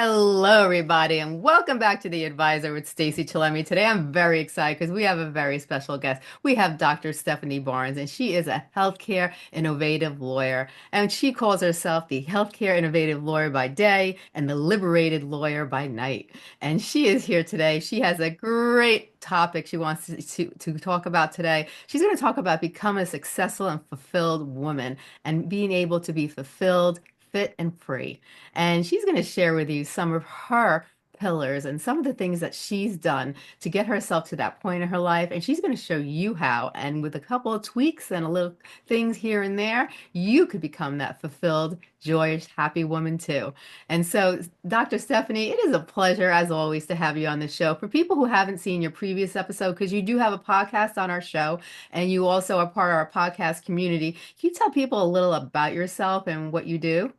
Hello, everybody, and welcome back to The Advisor with Stacey Chillemi. Today, I'm very excited because we have a very special guest. We have Dr. Stephanie Barnes, and she is a healthcare innovative lawyer. And she calls herself the healthcare innovative lawyer by day and the liberated lawyer by night. And she is here today. She has a great topic she wants to talk about today. She's going to talk about becoming a successful and fulfilled woman and being able to be fulfilled, fit, and free. And she's going to share with you some of her pillars and some of the things that she's done to get herself to that point in her life. And she's going to show you how. And with a couple of tweaks and a little things here and there, you could become that fulfilled, joyous, happy woman too. And so, Dr. Stephanie, it is a pleasure, as always, to have you on the show. For people who haven't seen your previous episode, because you do have a podcast on our show and you also are part of our podcast community, can you tell people a little about yourself and what you do?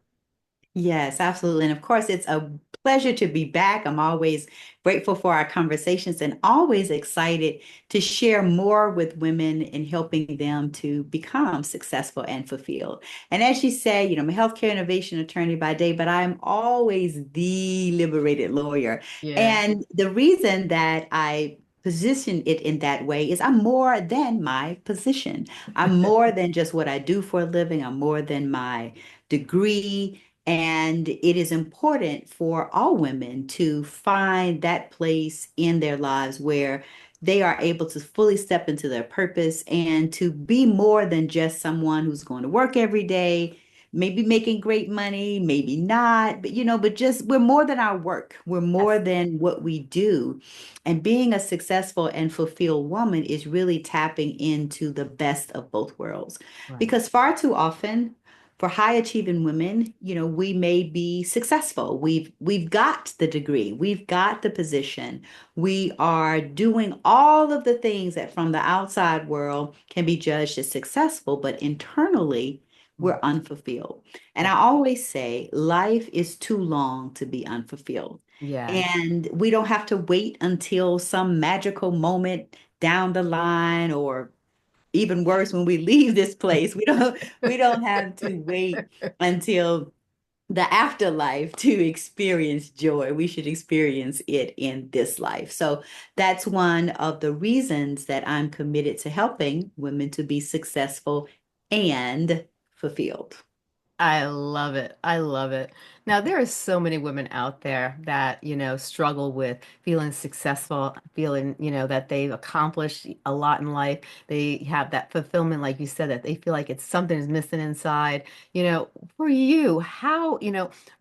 Yes, absolutely. And of course, it's a pleasure to be back. I'm always grateful for our conversations and always excited to share more with women and helping them to become successful and fulfilled. And as you say, I'm a healthcare innovation attorney by day, but I'm always the liberated lawyer. Yeah. And the reason that I position it in that way is I'm more than my position. I'm more than just what I do for a living. I'm more than my degree. And it is important for all women to find that place in their lives where they are able to fully step into their purpose and to be more than just someone who's going to work every day, maybe making great money, maybe not, but just we're more than our work. We're more Yes. than what we do. And being a successful and fulfilled woman is really tapping into the best of both worlds. Right. Because far too often, for high achieving women, we may be successful. We've got the degree, we've got the position. We are doing all of the things that from the outside world can be judged as successful, but internally we're unfulfilled. And Yeah. I always say life is too long to be unfulfilled. Yes. And we don't have to wait until some magical moment down the line or even worse when we leave this place. We don't have to wait until the afterlife to experience joy. We should experience it in this life. So that's one of the reasons that I'm committed to helping women to be successful and fulfilled. I love it. I love it. Now, there are so many women out there that, struggle with feeling successful, feeling, that they've accomplished a lot in life. They have that fulfillment, like you said, that they feel like it's something is missing inside. For you, how,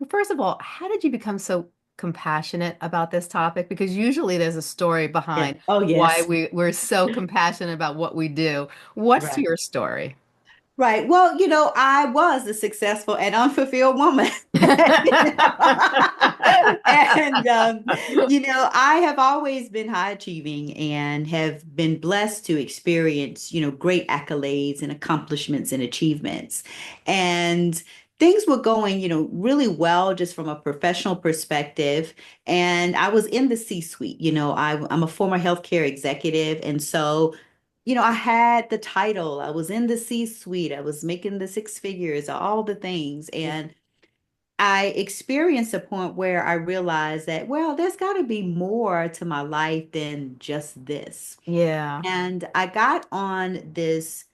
first of all, how did you become so compassionate about this topic? Because usually there's a story Yeah. behind Oh, why yes. we're so compassionate about what we do. What's Right. your story? Right. Well, I was a successful and unfulfilled woman. You know? And, I have always been high achieving and have been blessed to experience, great accolades and accomplishments and achievements. And things were going, really well just from a professional perspective. And I was in the C-suite. I'm a former healthcare executive. And so, I had the title, I was in the C-suite, I was making the six figures, all the things. And I experienced a point where I realized that, well, there's got to be more to my life than just this. Yeah. And I got on this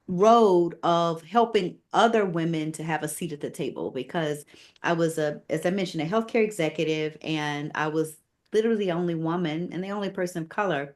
road of helping other women to have a seat at the table because I was as I mentioned, a healthcare executive, and I was literally the only woman and the only person of color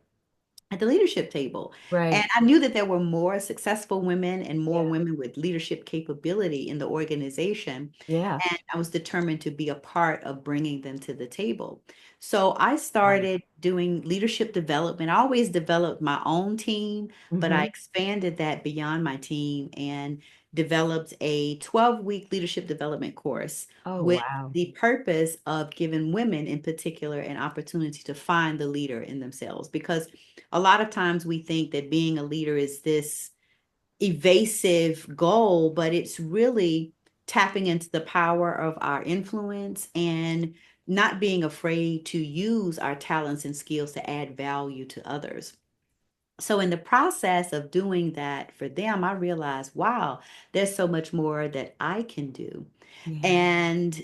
at the leadership table. And Right. I knew that there were more successful women and more Yeah. women with leadership capability in the organization. Yeah. And I was determined to be a part of bringing them to the table. So I Wow. started doing leadership development. I always developed my own team, but I Hmm. expanded that beyond my team and developed a 12-week leadership development course Oh, with wow. the purpose of giving women in particular an opportunity to find the leader in themselves. Because a lot of times we think that being a leader is this evasive goal, but it's really tapping into the power of our influence and not being afraid to use our talents and skills to add value to others. So, in the process of doing that for them, I realized, wow, there's so much more that I can do. Yeah. And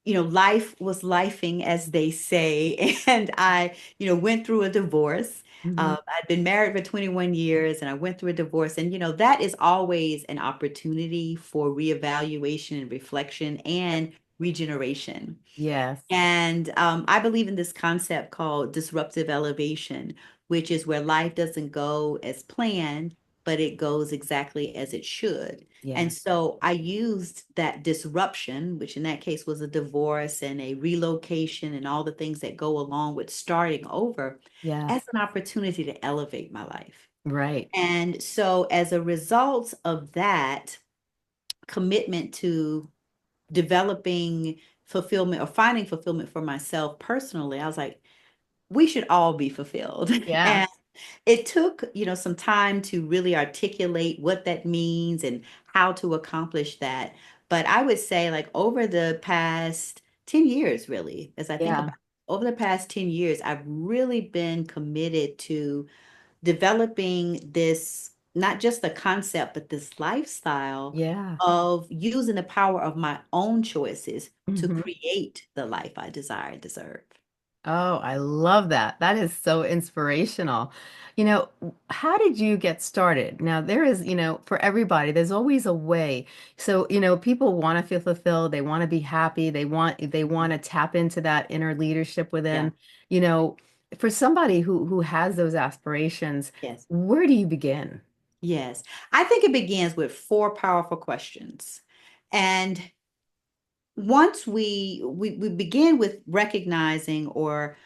life was lifing, as they say, and I, went through a divorce. Hmm. I'd been married for 21 years and I went through a divorce. And, that is always an opportunity for reevaluation and reflection and regeneration. Yes. And I believe in this concept called disruptive elevation, which is where life doesn't go as planned, but it goes exactly as it should. Yeah. And so I used that disruption, which in that case was a divorce and a relocation and all the things that go along with starting over, Yes. as an opportunity to elevate my life. Right. And so as a result of that commitment to developing fulfillment or finding fulfillment for myself personally, I was like, we should all be fulfilled. And Yes. it took, some time to really articulate what that means and how to accomplish that. But I would say, like, over the past 10 years, really, as I think Yeah. about it, over the past 10 years, I've really been committed to developing this, not just the concept, but this lifestyle Yeah. of using the power of my own choices to Hmm. create the life I desire and deserve. Oh, I love that. That is so inspirational. How did you get started? Now, there is, for everybody, there's always a way. So, people want to feel fulfilled, they want to be happy, they want to tap into that inner leadership Yeah. within. You know, for somebody who has those aspirations, Yes. where do you begin? Yes. I think it begins with four powerful questions. And once we begin with recognizing or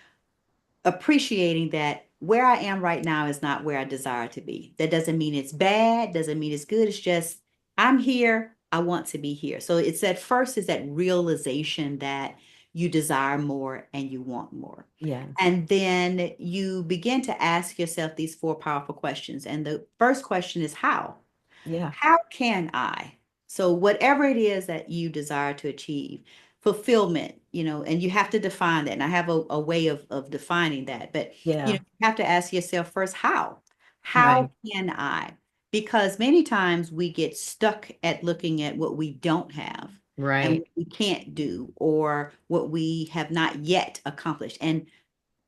appreciating that where I am right now is not where I desire to be. That doesn't mean it's bad, doesn't mean it's good. It's just I'm here. I want to be here. So it's at first is that realization that you desire more and you want more. Yes. And then you begin to ask yourself these four powerful questions. And the first question is how? Yeah. How can I? So whatever it is that you desire to achieve, fulfillment, and you have to define that. And I have a way of defining that. But, Yeah. you have to ask yourself first, how? How Right. can I? Because many times we get stuck at looking at what we don't have and Right. what we can't do or what we have not yet accomplished. And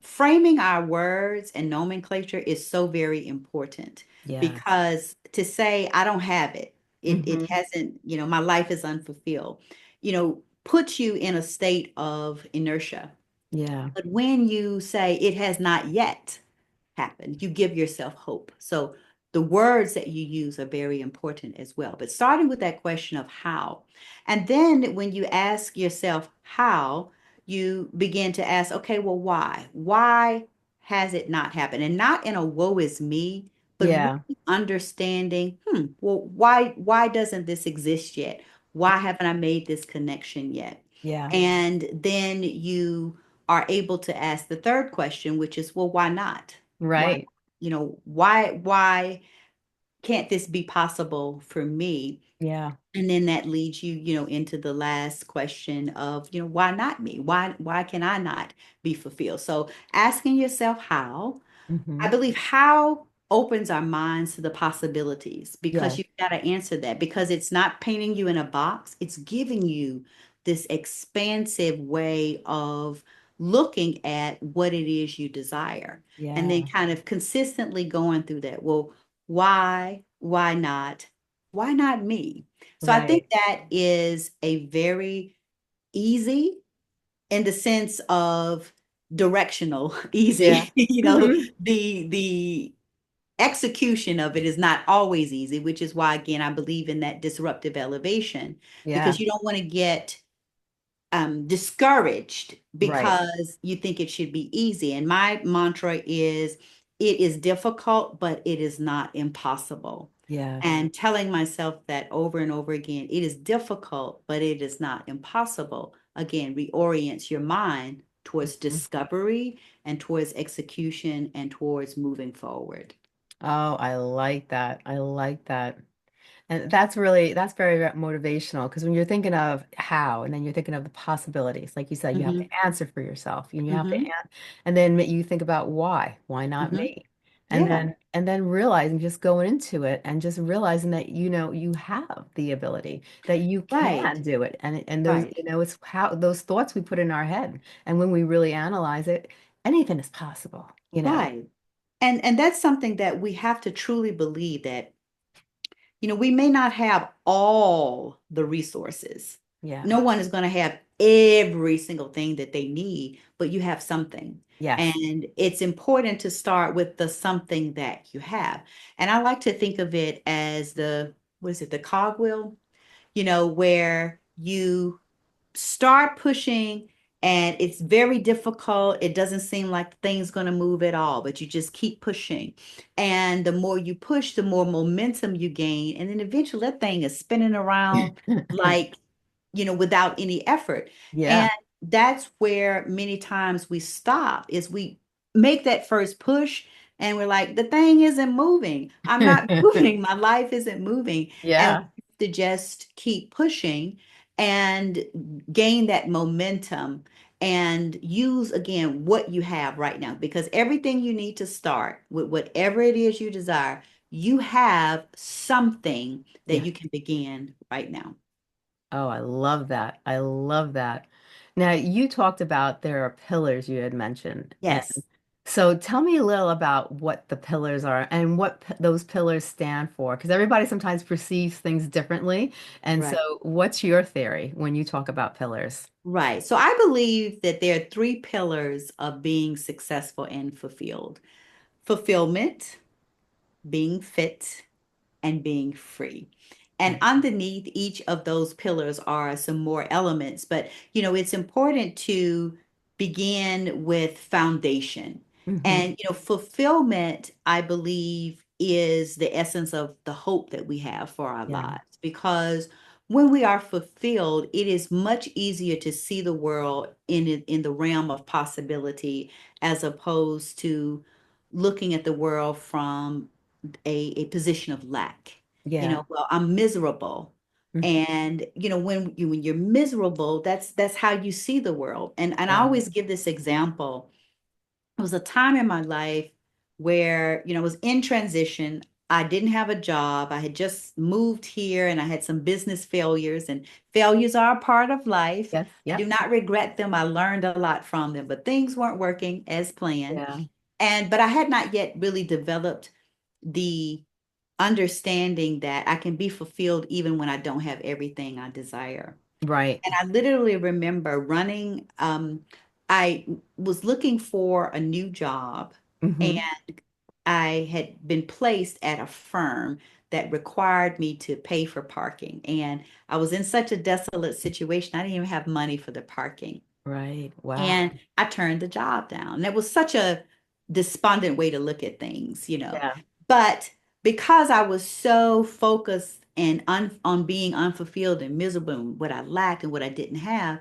framing our words and nomenclature is so very important Yes. because to say I don't have it, it Hmm. hasn't, my life is unfulfilled, puts you in a state of inertia. Yeah. But when you say it has not yet happen. You give yourself hope. So the words that you use are very important as well. But starting with that question of how, and then when you ask yourself how, you begin to ask, okay, well, why? Why has it not happened? And not in a woe is me, but Yeah. really understanding, well, why doesn't this exist yet? Why haven't I made this connection yet? Yeah. And then you are able to ask the third question, which is, well, why not? Why, Right. why can't this be possible for me? Yeah. And then that leads you, into the last question of, why not me? Why can I not be fulfilled? So asking yourself how, I Hmm. believe how opens our minds to the possibilities because Yes. you've got to answer that because it's not painting you in a box, it's giving you this expansive way of looking at what it is you desire and then Yeah. kind of consistently going through that. Well, why not? Why not me? So I think Right. that is a very easy in the sense of directional Yeah. easy. Hmm. The execution of it is not always easy, which is why again I believe in that disruptive elevation because Yeah. you don't want to get discouraged Right. because you think it should be easy. And my mantra is it is difficult, but it is not impossible. Yes. And telling myself that over and over again, it is difficult, but it is not impossible. Again, reorients your mind towards Mhm. discovery and towards execution and towards moving forward. Oh, I like that. I like that. And that's very motivational because when you're thinking of how and then you're thinking of the possibilities, like you said, you have to Hmm. answer for yourself. You have to, Hmm. and then you think about why. Why not Hmm. me? Yeah, and then realizing just going into it and just realizing that you have the ability that you right, can do it and those right, it's how those thoughts we put in our head and when we really analyze it anything is possible. right. And that's something that we have to truly believe that, we may not have all the resources. Yeah. No one is going to have every single thing that they need, but you have something. Yes. And it's important to start with the something that you have. And I like to think of it as what is it, the cogwheel, where you start pushing and it's very difficult. It doesn't seem like the thing's going to move at all, but you just keep pushing. And the more you push, the more momentum you gain. And then eventually that thing is spinning around like, without any effort. Yeah. And that's where many times we stop is we make that first push and we're like, the thing isn't moving. I'm not moving. My life isn't moving. And we Yeah. have to just keep pushing and gain that momentum and use again what you have right now because everything you need to start with whatever it is you desire, you have something that Yeah. you can begin right now. Oh, I love that. I love that. Now, you talked about there are pillars you had mentioned. And Yes. so tell me a little about what the pillars are and what those pillars stand for, because everybody sometimes perceives things differently. And Right. so, what's your theory when you talk about pillars? Right. So I believe that there are three pillars of being successful and fulfilled: fulfillment, being fit, and being free. And underneath each of those pillars are some more elements, but it's important to begin with foundation. Mm-hmm. And fulfillment, I believe, is the essence of the hope that we have for our Yeah. lives because when we are fulfilled, it is much easier to see the world in the realm of possibility as opposed to looking at the world from a position of lack. Yeah. Well, I'm miserable. Mhm. And when you're miserable, that's how you see the world. And I Yeah. always give this example. It was a time in my life where, I was in transition. I didn't have a job. I had just moved here and I had some business failures, and failures are a part of life. Yes. I do Yep. not regret them. I learned a lot from them, but things weren't working as planned. Yeah. But I had not yet really developed the understanding that I can be fulfilled even when I don't have everything I desire. Right. And I literally remember running, I was looking for a new job and Mm-hmm. I had been placed at a firm that required me to pay for parking. And I was in such a desolate situation, I didn't even have money for the parking. Right. Wow. And I turned the job down. And it was such a despondent way to look at things. Yeah. But because I was so focused and on being unfulfilled and miserable and what I lacked and what I didn't have,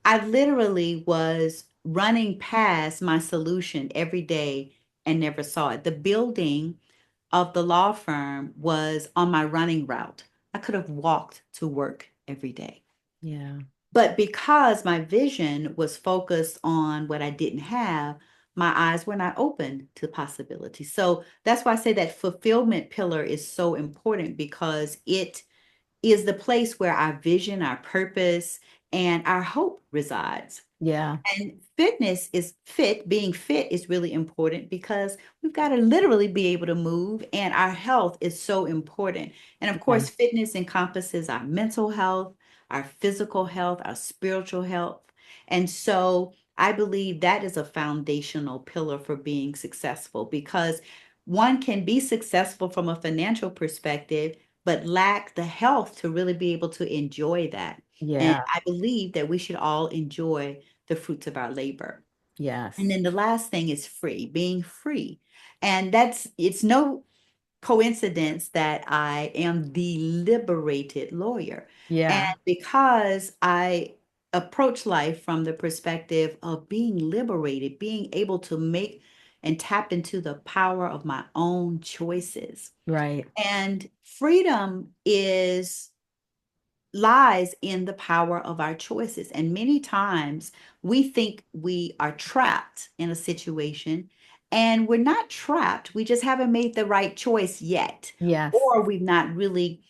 I literally was running past my solution every day and never saw it. The building of the law firm was on my running route. I could have walked to work every day. Yeah. But because my vision was focused on what I didn't have, my eyes were not open to possibilities. So that's why I say that fulfillment pillar is so important because it is the place where our vision, our purpose, and our hope resides. Yeah. And being fit is really important because we've got to literally be able to move, and our health is so important. And of Yeah. course, fitness encompasses our mental health, our physical health, our spiritual health. And so I believe that is a foundational pillar for being successful because one can be successful from a financial perspective, but lack the health to really be able to enjoy that. And Yeah. I believe that we should all enjoy the fruits of our labor. And Yes. then the last thing is free, being free. And it's no coincidence that I am the liberated lawyer. And Yeah. because I approach life from the perspective of being liberated, being able to make and tap into the power of my own choices. Right. And freedom is lies in the power of our choices. And many times we think we are trapped in a situation and we're not trapped. We just haven't made the right choice yet, Yes. or we've not really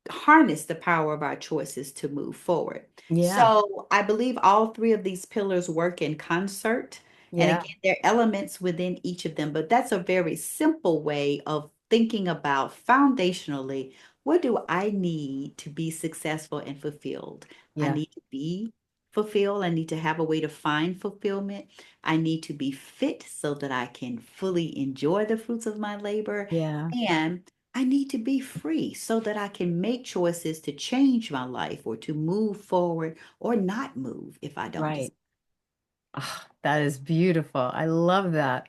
harness the power of our choices to move forward. Yeah. So I believe all three of these pillars work in concert. And Yeah. again, there are elements within each of them, but that's a very simple way of thinking about foundationally, what do I need to be successful and fulfilled? I Yeah. need to be fulfilled. I need to have a way to find fulfillment. I need to be fit so that I can fully enjoy the fruits of my labor. Yeah. And I need to be free so that I can make choices to change my life or to move forward or not move if I don't Right. decide. Ah, that is beautiful. I love that.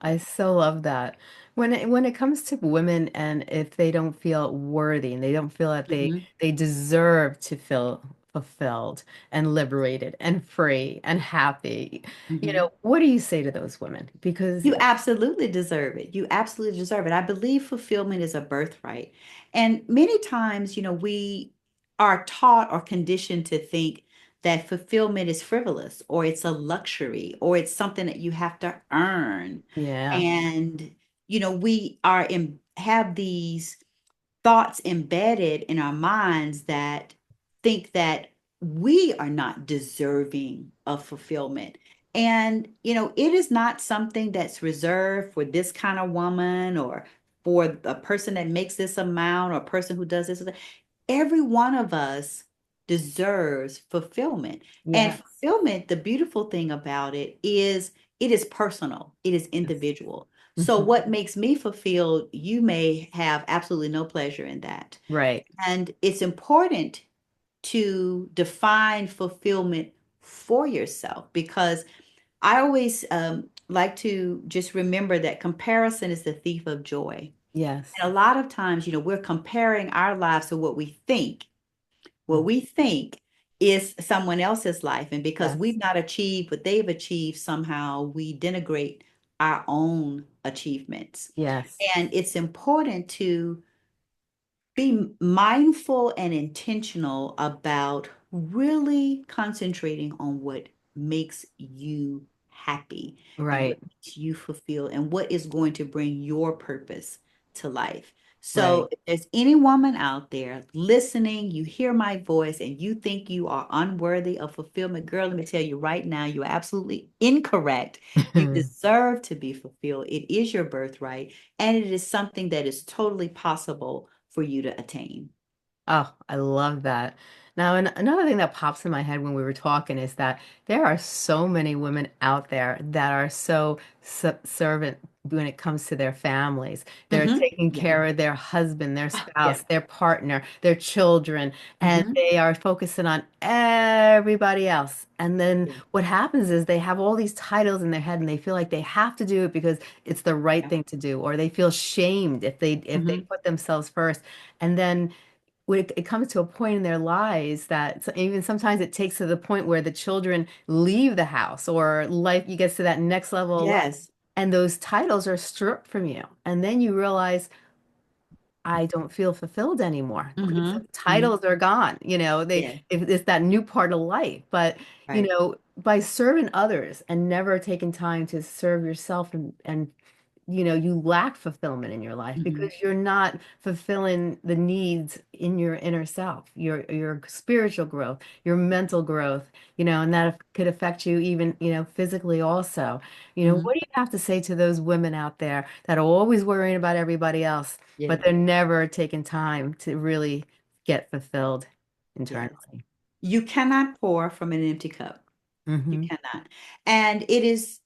I so love that. When it comes to women and if they don't feel worthy and they don't feel that Mhm, they deserve to feel fulfilled and liberated and free and happy, mhm. what do you say to those women? Because You absolutely deserve it. You absolutely deserve it. I believe fulfillment is a birthright. And many times, we are taught or conditioned to think that fulfillment is frivolous or it's a luxury or it's something that you have to earn. yeah, And, we are in have these thoughts embedded in our minds that think that we are not deserving of fulfillment. And, it is not something that's reserved for this kind of woman or for a person that makes this amount or a person who does this. Every one of us deserves fulfillment. And yes, fulfillment, the beautiful thing about it is personal, it is yes. individual. So Mhm. what makes me fulfilled, you may have absolutely no pleasure in that. Right. And it's important to define fulfillment for yourself because I always like to just remember that comparison is the thief of joy. Yes. And a lot of times, we're comparing our lives to what Mhm. we think is someone else's life. And because Yes. we've not achieved what they've achieved, somehow we denigrate our own achievements. Yes. And it's important to be mindful and intentional about really concentrating on what makes you happy and what Right. makes you fulfilled and what is going to bring your purpose to life. So, Right. if there's any woman out there listening, you hear my voice and you think you are unworthy of fulfillment, girl, let me tell you right now, you're absolutely incorrect. You deserve to be fulfilled. It is your birthright, and it is something that is totally possible for you to attain. Oh, I love that. Now, another thing that pops in my head when we were talking is that there are so many women out there that are so subservient when it comes to their families. They're taking Yeah, care of their husband, their yeah. spouse, their partner, their children, and hmm they are focusing on everybody else. And then Yeah, what happens is they have all these titles in their head and they feel like they have to do it because it's the right yeah. thing to do, or they feel shamed if they hmm put themselves first. And then when it comes to a point in their lives that even sometimes it takes to the point where the children leave the house or life you get to that next level of life Yes. and those titles are stripped from you and then you realize I don't feel fulfilled anymore because the hmm titles are gone. Yeah, It's that new part of life. But, right. by serving others and never taking time to serve yourself and you lack fulfillment in your life because hmm you're not fulfilling the needs in your inner self, your spiritual growth, your mental growth, and that could affect you even, physically also. hmm What do you have to say to those women out there that are always worrying about everybody else, but Yeah, they're never taking time to really get fulfilled yes. internally? You cannot pour from an empty cup. You Hmm. cannot. And it is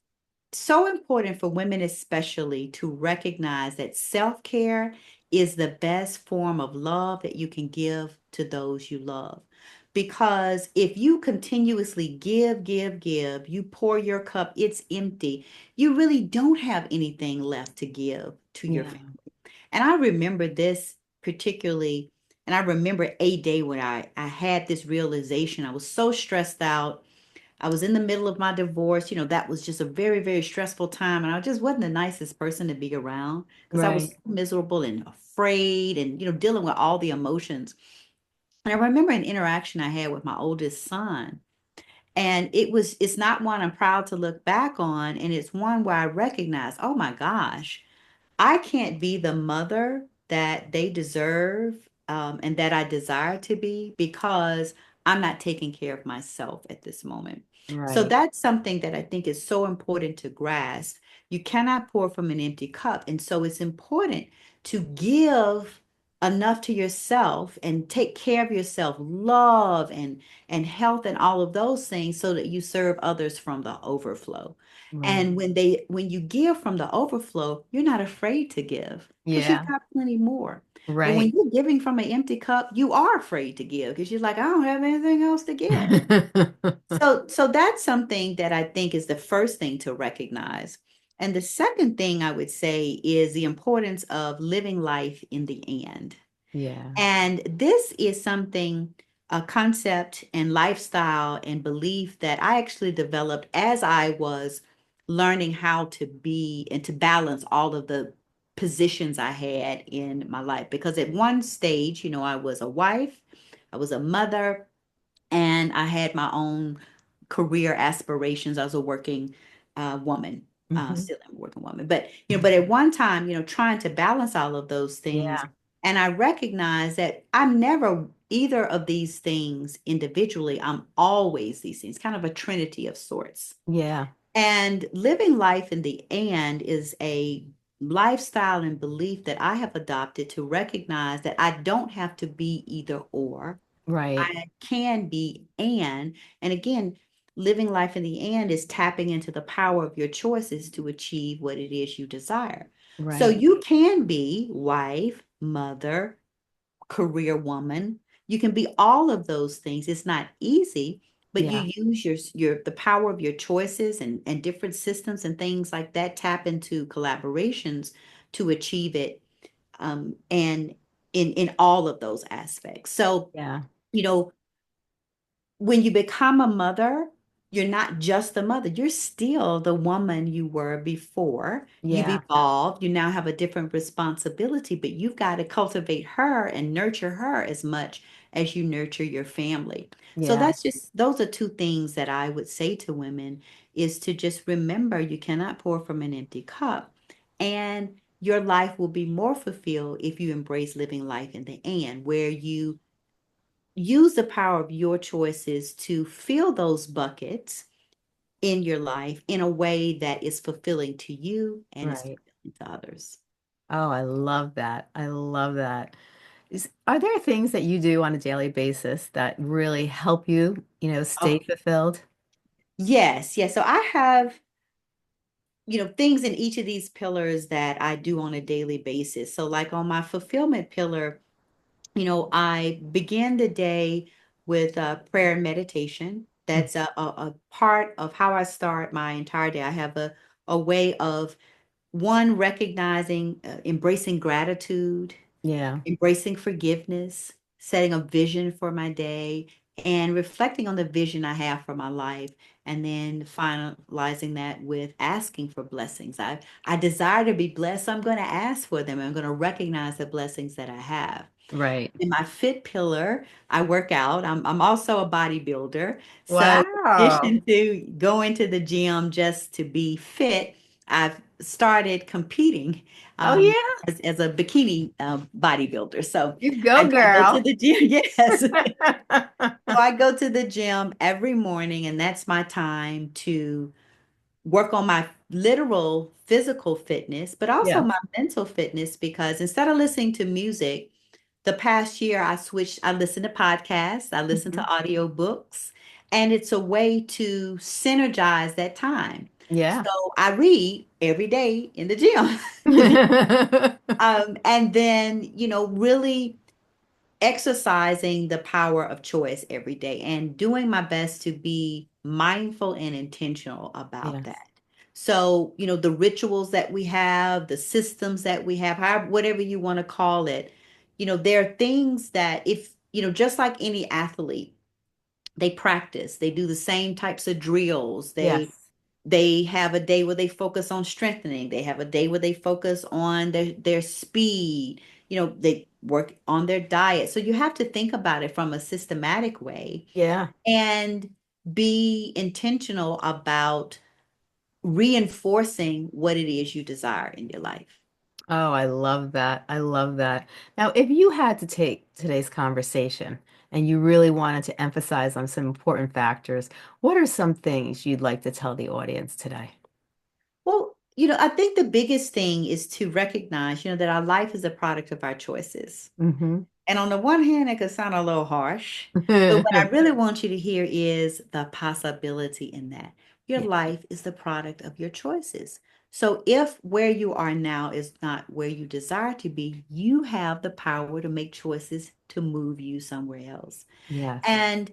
so important for women, especially, to recognize that self-care is the best form of love that you can give to those you love. Because if you continuously give, you pour your cup, it's empty. You really don't have anything left to give to your Yeah. family. And I remember this particularly, and I remember a day when I had this realization. I was so stressed out. I was in the middle of my divorce. That was just a very, very stressful time. And I just wasn't the nicest person to be around because I was Right. so miserable and afraid and, dealing with all the emotions. And I remember an interaction I had with my oldest son. And it's not one I'm proud to look back on. And it's one where I recognize, oh my gosh, I can't be the mother that they deserve, and that I desire to be because I'm not taking care of myself at this moment. So Right. that's something that I think is so important to grasp. You cannot pour from an empty cup. And so it's important to give enough to yourself and take care of yourself, love and health and all of those things so that you serve others from the overflow. Right. And when you give from the overflow, you're not afraid to give because you've Yeah. got plenty more. But when Right. you're giving from an empty cup, you are afraid to give because you're like, I don't have anything else to give. So that's something that I think is the first thing to recognize. And the second thing I would say is the importance of living life in the end. Yeah. And this is something, a concept and lifestyle and belief that I actually developed as I was learning how to be and to balance all of the positions I had in my life. Because at one stage, I was a wife, I was a mother, and I had my own career aspirations. I was a working woman, Hmm. still am a working woman, but but at one time, trying to balance all of those things, Yeah. and I recognize that I'm never either of these things individually. I'm always these things, kind of a trinity of sorts. Yeah. And living life in the and is a lifestyle and belief that I have adopted to recognize that I don't have to be either or. Right. I can be and again, living life in the and is tapping into the power of your choices to achieve what it is you desire. So Right. you can be wife, mother, career woman. You can be all of those things. It's not easy, but you Yeah. use your the power of your choices and different systems and things like that, tap into collaborations to achieve it, and in all of those aspects. So, Yeah. you know, when you become a mother, you're not just a mother, you're still the woman you were before. You've Yeah. evolved, you now have a different responsibility, but you've got to cultivate her and nurture her as much as you nurture your family. So Yeah. that's just, those are two things that I would say to women is to just remember you cannot pour from an empty cup. And your life will be more fulfilled if you embrace living life in the and where you use the power of your choices to fill those buckets in your life in a way that is fulfilling to you and is Right. fulfilling to others. Oh, I love that. I love that. Are there things that you do on a daily basis that really help you, stay Oh, fulfilled? yes, yes. So I have, things in each of these pillars that I do on a daily basis. So, like on my fulfillment pillar, I begin the day with prayer and meditation. Mm. That's a part of how I start my entire day. I have a way of one, recognizing, embracing gratitude, Yeah. embracing forgiveness, setting a vision for my day, and reflecting on the vision I have for my life, and then finalizing that with asking for blessings. I desire to be blessed, so I'm going to ask for them. I'm going to recognize the blessings that I have. Right. In my fit pillar, I work out. I'm also a bodybuilder. So in Wow. addition to going to the gym just to be fit, I've started competing Oh, um, yeah. as a bikini bodybuilder. So You I, go, I go to girl. the gym. Yes. So I go to the gym every morning, and that's my time to work on my literal physical fitness, but also Yeah. my mental fitness because instead of listening to music, the past year I listen to podcasts, I listen to Mhm. audiobooks, and it's a way to synergize that time. Yeah. So I read every day in the gym. And then, really exercising the power of choice every day and doing my best to be mindful and intentional about Yes. that. So, the rituals that we have, the systems that we have, however, whatever you want to call it, there are things that if, just like any athlete, they practice, they do the same types of drills. Yes. They have a day where they focus on strengthening. They have a day where they focus on their speed. They work on their diet. So you have to think about it from a systematic way. Yeah. And be intentional about reinforcing what it is you desire in your life. Oh, I love that. I love that. Now, if you had to take today's conversation and you really wanted to emphasize on some important factors, what are some things you'd like to tell the audience today? Well, I think the biggest thing is to recognize, that our life is a product of our choices. Hmm. And on the one hand, it could sound a little harsh, but what I really want you to hear is the possibility in that. Your Yeah. life is the product of your choices. So if where you are now is not where you desire to be, you have the power to make choices to move you somewhere else. Yes. And,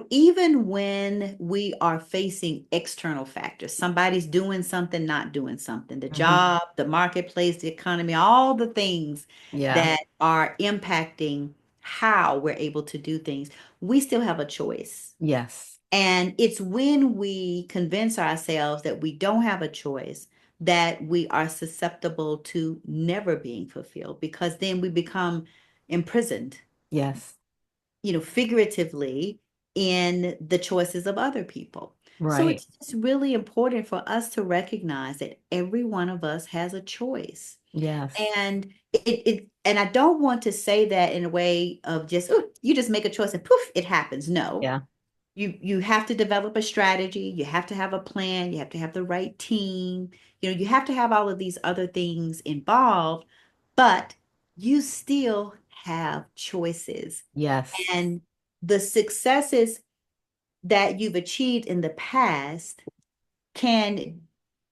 even when we are facing external factors, somebody's doing something, not doing something, the Hmm. job, the marketplace, the economy, all the things Yeah. that are impacting how we're able to do things, we still have a choice. Yes. And it's when we convince ourselves that we don't have a choice that we are susceptible to never being fulfilled because then we become imprisoned, Yes. figuratively in the choices of other people. So Right. it's just really important for us to recognize that every one of us has a choice. Yes. And I don't want to say that in a way of just, oh, you just make a choice and poof, it happens. No. Yeah. You have to develop a strategy, you have to have a plan, you have to have the right team. You have to have all of these other things involved, but you still have choices. Yes. And the successes that you've achieved in the past can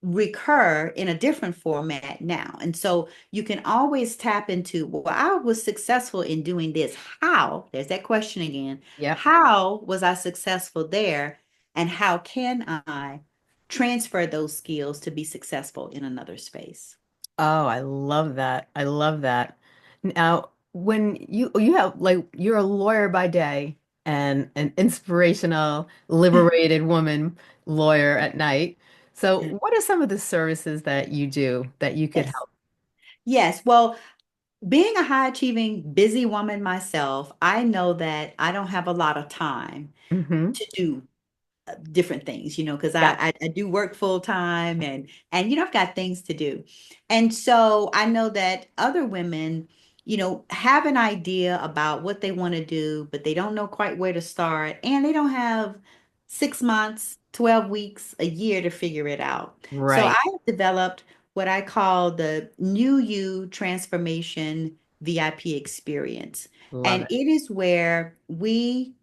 recur in a different format now. And so you can always tap into, well, I was successful in doing this. How? There's that question again. Yep. How was I successful there? And how can I transfer those skills to be successful in another space? Oh, I love that. I love that. Now, when you have like you're a lawyer by day and an inspirational, liberated woman lawyer at night. So, what are some of the services that you do that you could Yes. help? Yes. Well, being a high achieving, busy woman myself, I know that I don't have a lot of time Hmm. to do different things, because Yeah. I do work full time and I've got things to do. And so I know that other women, have an idea about what they want to do, but they don't know quite where to start, and they don't have 6 months, 12 weeks, a year to figure it out. So I Right. have developed what I call the New You Transformation VIP experience. Love And it. it is where we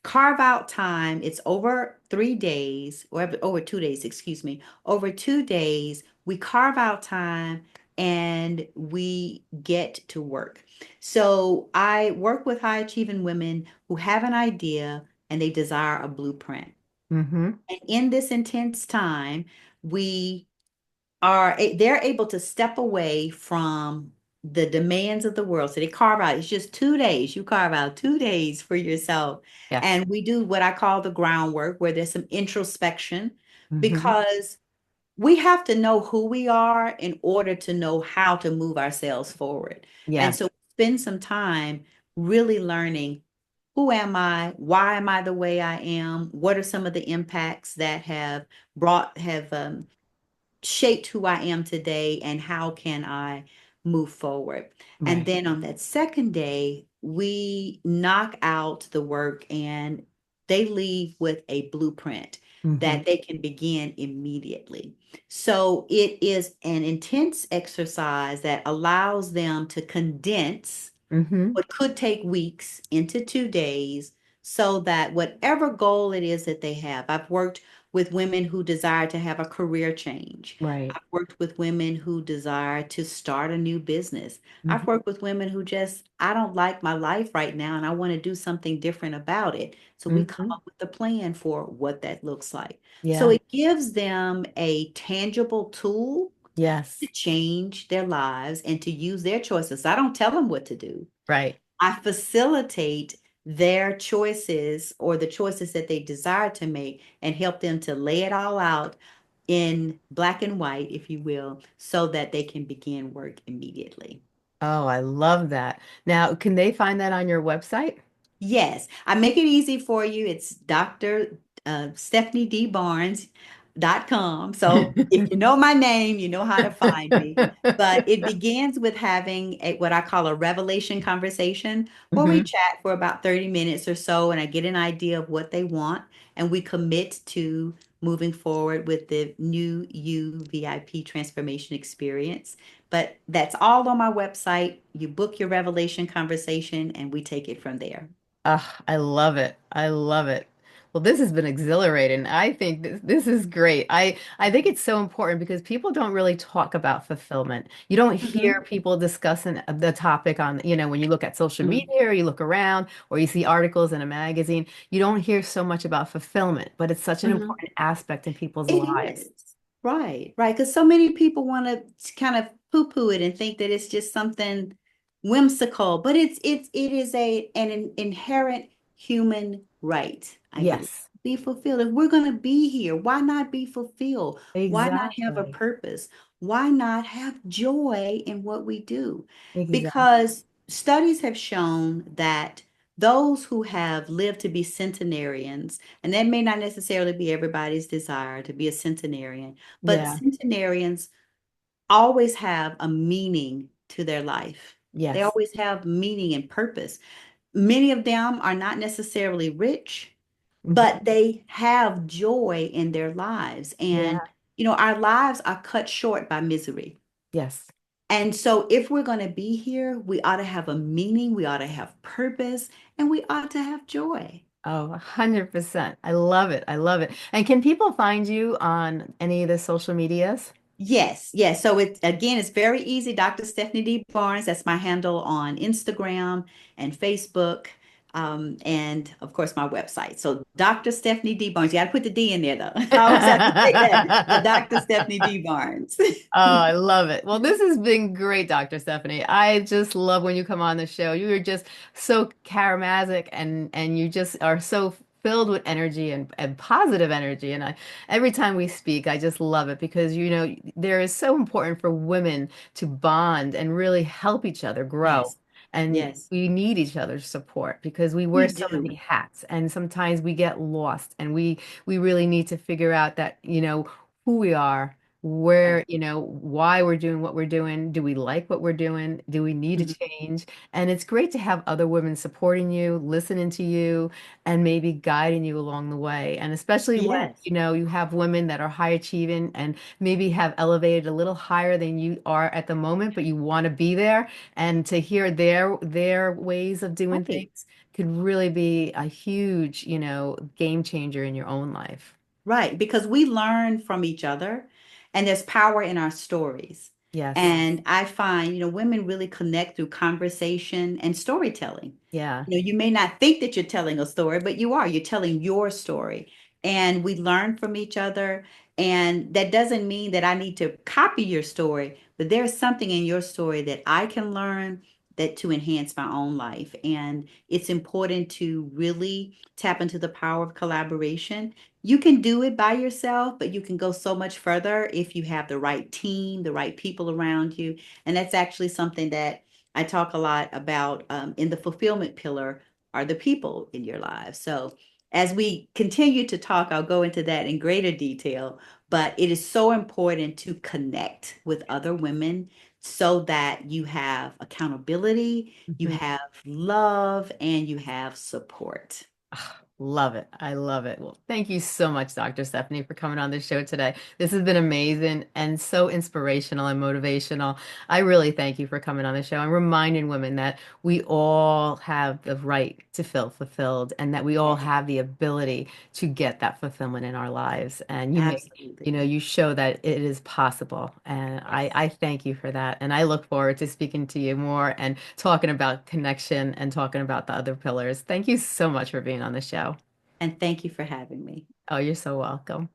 carve out time. It's over 3 days, or over 2 days, excuse me. Over 2 days, we carve out time and we get to work. So I work with high achieving women who have an idea and they desire a blueprint. Hmm. And in this intense time, we they're able to step away from the demands of the world. So they carve out, it's just 2 days. You carve out 2 days for yourself. Yes. And we do what I call the groundwork, where there's some introspection, Hmm. because we have to know who we are in order to know how to move ourselves forward. And Yes. so spend some time really learning, who am I? Why am I the way I am? What are some of the impacts that have shaped who I am today, and how can I move forward? And Right. then on that second day, we knock out the work and they leave with a blueprint Hmm. that they can begin immediately. So it is an intense exercise that allows them to condense Hmm. what could take weeks into 2 days, so that whatever goal it is that they have. I've worked with women who desire to have a career change. Right. I've worked with women who desire to start a new business. I've Hmm. worked with women who just, I don't like my life right now and I want to do something different about it. So we come Hmm. up with a plan for what that looks like. So Yeah. it gives them a tangible tool to Yes. change their lives and to use their choices. I don't tell them what to do. Right. I facilitate their choices, or the choices that they desire to make, and help them to lay it all out in black and white, if you will, so that they can begin work immediately. Oh, I love that. Now, can they find that on your website? Yes, I make it easy for you. It's Dr. stephaniedbarnes.com. So if you know my name, you know how to find me. But it begins with having what I call a revelation conversation where we Hmm. chat for about 30 minutes or so, and I get an idea of what they want, and we commit to moving forward with the new you VIP transformation experience. But that's all on my website. You book your revelation conversation, and we take it from there. Ah, I love it. I love it. Well, this has been exhilarating. I think this is great. I think it's so important because people don't really talk about fulfillment. You don't hear Mhm. people discussing the topic on, when you look at social Mhm. media or you look around or you see articles in a magazine, you don't hear so much about fulfillment, but it's such an Mhm. important aspect in people's It lives. is. Right, right. Because so many people want to kind of poo-poo it and think that it's just something whimsical, but it is an inherent human right, I believe. Yes, Be fulfilled. If we're going to be here, why not be fulfilled? Why not have a exactly. purpose? Why not have joy in what we do? Exactly. Because studies have shown that those who have lived to be centenarians, and that may not necessarily be everybody's desire to be a centenarian, but Yeah. centenarians always have a meaning to their life. They Yes. always have meaning and purpose. Many of them are not necessarily rich, Hmm. but they have joy in their lives. And, Yeah. our lives are cut short by misery. Yes. And so, if we're going to be here, we ought to have a meaning, we ought to have purpose, and we ought to have joy. Oh, 100%. I love it. I love it. And can people find you on any of the social medias? Yes, yes. So it's very easy. Dr. Stephanie D. Barnes, that's my handle on Instagram and Facebook, and of course my website. So Dr. Stephanie D. Barnes. You got to put the D in there though. I always have to say that. But Dr. Stephanie D. Barnes. Oh, I love it. Well, this has been great, Dr. Stephanie. I just love when you come on the show. You are just so charismatic and you just are so filled with energy and positive energy. And every time we speak, I just love it because there is so important for women to bond and really help each other grow. Yes, And yes, we need each other's support because we wear we so many do. hats and sometimes we get lost and we really need to figure out that, who we are Right. why we're doing what we're doing. Do we like what we're doing? Do we need to Mhm. change? And it's great to have other women supporting you, listening to you, and maybe guiding you along the way. And especially when, Yes, you have women that are high achieving and maybe have elevated a little higher than you are at the moment, but you want to be there. And to hear their ways of doing right. things could really be a huge, game changer in your own life. Right, because we learn from each other and there's power in our stories. Yes. And I find, women really connect through conversation and storytelling. Yeah. You may not think that you're telling a story, but you are. You're telling your story. And we learn from each other. And that doesn't mean that I need to copy your story, but there's something in your story that I can learn that to enhance my own life. And it's important to really tap into the power of collaboration. You can do it by yourself, but you can go so much further if you have the right team, the right people around you. And that's actually something that I talk a lot about in the fulfillment pillar are the people in your lives. So as we continue to talk, I'll go into that in greater detail, but it is so important to connect with other women so that you have accountability, you Mhm. have love, and you have support. Ah, love it. I love it. Well, thank you so much, Dr. Stephanie, for coming on the show today. This has been amazing and so inspirational and motivational. I really thank you for coming on the show and reminding women that we all have the right to feel fulfilled and that we all Yes, have the ability to get that fulfillment in our lives. And absolutely. you show that it is possible. And Yes. I thank you for that. And I look forward to speaking to you more and talking about connection and talking about the other pillars. Thank you so much for being on the show. And thank you for having me. Oh, you're so welcome.